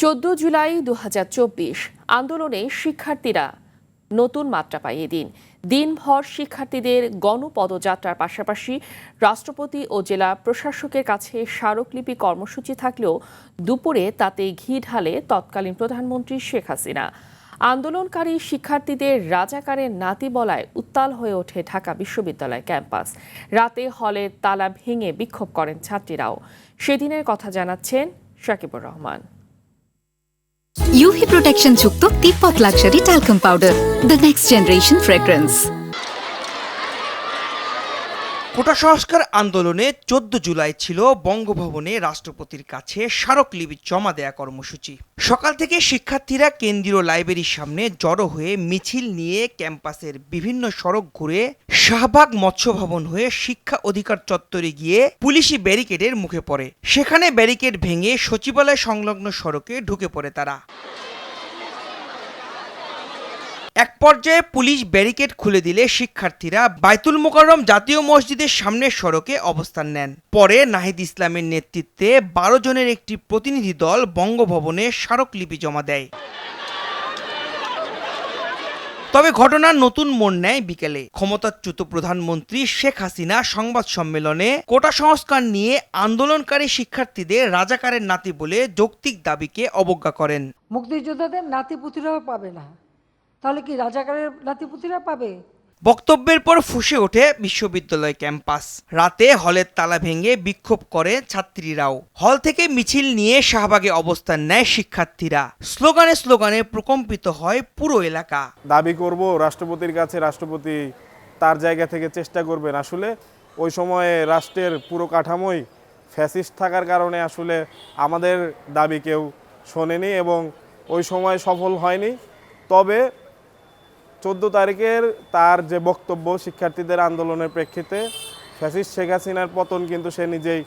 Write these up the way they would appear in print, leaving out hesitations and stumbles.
14 জুলাই 2024 আন্দোলনে শিক্ষার্থীরা নতুন মাত্রা পায় এদিন। দিনভর শিক্ষার্থীদের গণপদযাত্রার পাশাপাশি রাষ্ট্রপতি ও জেলা প্রশাসকের কাছে স্মারকলিপি কর্মসূচি থাকলেও দুপুরে তাতে ঘি ঢালে তৎকালীন প্রধানমন্ত্রী শেখ হাসিনা। আন্দোলনকারী শিক্ষার্থীদের রাজাকারের নাতি বলায় উত্তাল হয়ে ওঠে ঢাকা বিশ্ববিদ্যালয় ক্যাম্পাস। রাতে হলের তালা ভেঙে বিক্ষোভ করেন ছাত্রীরাও। সেদিনের কথা জানাচ্ছেন শাকিবুর রহমান। UV protection যুক্ত Tibet luxury talcum powder, the next generation fragrance. Quota সংস্কার আন্দোলনে 14 জুলাই ছিল বঙ্গভবনে রাষ্ট্রপতির কাছে স্মারকলিপি জমা দেয়া কর্মসূচি। সকাল থেকে শিক্ষার্থীরা কেন্দ্রীয় লাইব্রেরির সামনে জড়ো হয়ে মিছিল নিয়ে ক্যাম্পাসের বিভিন্ন সড়ক ঘুরে শাহবাগ মৎস্য ভবন হয়ে শিক্ষা অধিকার চত্বরে গিয়ে পুলিশি ব্যারিকেডের মুখে পড়ে। সেখানে ব্যারিকেড ভেঙে সচিবালয় সংলগ্ন সড়কে ঢুকে পড়ে তারা। এক পর্যায়ে পুলিশ ব্যারিকেড খুলে দিলে শিক্ষার্থীরা বায়তুল মোকাররম জাতীয় মসজিদের সামনের সড়কে অবস্থান নেন। পরে নাহিদ ইসলামের নেতৃত্বে 12 জনের একটি প্রতিনিধি দল বঙ্গভবনে স্মারকলিপি জমা দেয়। তবে ঘটনার নতুন মোড় নেয় বিকেলে। ক্ষমতাচ্যুত প্রধানমন্ত্রী শেখ হাসিনা সংবাদ সম্মেলনে কোটা সংস্কার নিয়ে আন্দোলনকারী শিক্ষার্থীদের রাজাকারের নাতি বলে যৌক্তিক দাবিকে অবজ্ঞা করেন। মুক্তিযোদ্ধাদের নাতিপুতিরাও পাবে না, তাহলে কি রাজাকারের নাতিপুতিরা পাবে? বক্তব্যের পর ফুঁসে ওঠে বিশ্ববিদ্যালয় ক্যাম্পাস। রাতে হলের তালা ভেঙে বিক্ষোভ করে ছাত্রীরাও। হল থেকে মিছিল নিয়ে শাহবাগে অবস্থান নেয় শিক্ষার্থীরা। স্লোগানে স্লোগানে প্রকম্পিত হয় পুরো এলাকা। দাবি করব রাষ্ট্রপতির কাছে, রাষ্ট্রপতি তার জায়গা থেকে চেষ্টা করবেন। আসলে ওই সময়ে রাষ্ট্রের পুরো কাঠামোই ফ্যাসিস্ট থাকার কারণে আসলে আমাদের দাবি কেউ শোনেনি এবং ওই সময় সফল হয়নি। তবে 14 তারিখের তার যে বক্তব্য শিক্ষার্থীদের আন্দোলনের প্রেক্ষিতে ফ্যাসিস্ট শেখ হাসিনার পতন কিন্তু সে নিজেই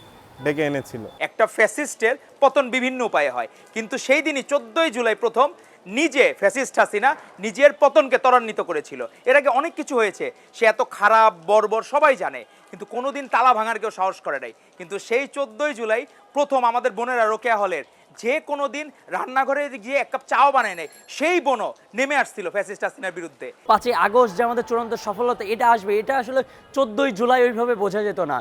ডেকে এনেছিল। একটা ফ্যাসিস্টের পতন বিভিন্ন উপায়ে হয়, কিন্তু সেই দিনই 14 জুলাই প্রথম নিজে ফ্যাসিস্ট হাসিনা নিজের পতনকে ত্বরান্বিত করেছিল। এর আগে অনেক কিছু হয়েছে, সে এত খারাপ বর্বর সবাই জানে, কিন্তু কোনোদিন তালা ভাঙার কেউ সাহস করে নাই। কিন্তু সেই 14 জুলাই প্রথম আমাদের বোনেরা রোকেয়া হলের যে কোনো দিন রান্নাঘরে গিয়ে এক কাপ চাও বানায় নেয়, সেই বোনও নেমে আসছিল ফ্যাসিস্ট হাসিনার বিরুদ্ধে। 5ই আগস্ট যে আমাদের চূড়ান্ত সফলতা এটা আসবে, এটা আসলে 14 জুলাই ওইভাবে বোঝা যেত না।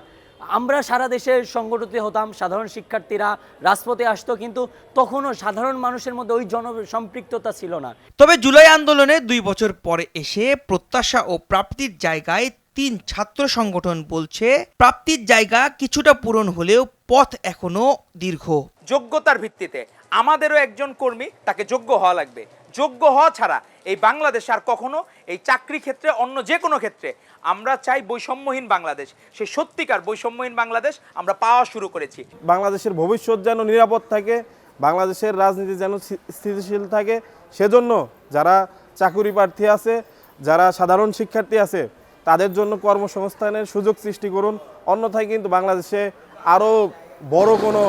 আমরা সারা দেশে সংগঠিত হতাম, সাধারণ শিক্ষার্থীরা রাজপথে আসতো, কিন্তু তখনও সাধারণ মানুষের মধ্যে ওই জনসম্পৃক্ততা ছিল না। তবে জুলাই আন্দোলনে 2 বছর পরে এসে প্রত্যাশা ও প্রাপ্তির জায়গায় 3 ছাত্র সংগঠন বলছে প্রাপ্তির জায়গা কিছুটা পূরণ হলেও পথ এখনো দীর্ঘ। যোগ্যতার ভিত্তিতে আমাদেরও একজন কর্মী, তাকে যোগ্য হওয়া লাগবে। যোগ্য হওয়া ছাড়া এই বাংলাদেশ আর কখনো এই চাকরি ক্ষেত্রে অন্য যে কোনো ক্ষেত্রে আমরা চাই বৈষম্যহীন বাংলাদেশ। সেই সত্যিকার বৈষম্যহীন বাংলাদেশ আমরা পাওয়া শুরু করেছি। বাংলাদেশের ভবিষ্যৎ যেন নিরাপদ থাকে, বাংলাদেশের রাজনীতি যেন স্থিতিশীল থাকে, সেজন্য যারা চাকুরি প্রার্থী আছে, যারা সাধারণ শিক্ষার্থী আছে, তাদের জন্য কর্মসংস্থানের সুযোগ সৃষ্টি করুন। অন্যথায় কিন্তু বাংলাদেশে আরও বড় কোনো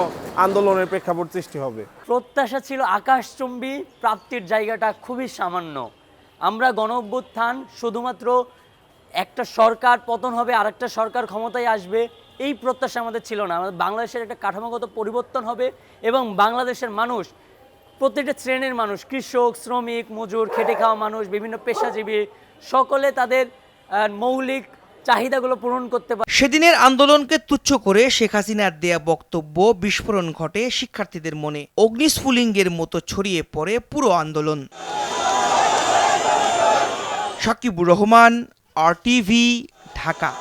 আন্দোলনের প্রেক্ষাপট সৃষ্টি হবে। প্রত্যাশা ছিল আকাশচুম্বী, প্রাপ্তির জায়গাটা খুবই সামান্য। আমরা গণঅভ্যুত্থান শুধুমাত্র একটা সরকার পতন হবে আর একটা সরকার ক্ষমতায় আসবে, এই প্রত্যাশা আমাদের ছিল না। আমাদের বাংলাদেশের একটা কাঠামোগত পরিবর্তন হবে এবং বাংলাদেশের মানুষ, প্রত্যেকটা শ্রেণীর মানুষ, কৃষক, শ্রমিক, মজুর, খেটে খাওয়া মানুষ, বিভিন্ন পেশাজীবী, সকলে তাদের মৌলিক চাহিদাগুলো পূরণ করতে পারে। সেদিনের আন্দোলনকে তুচ্ছ করে শেখ হাসিনার দেয়া বক্তব্য বিস্ফোরণ ঘটে শিক্ষার্থীদের মনে। অগ্নিস্ফুলিঙ্গের মতো ছড়িয়ে পড়ে পুরো আন্দোলন। শাকিবুর রহমান, RTV, ঢাকা।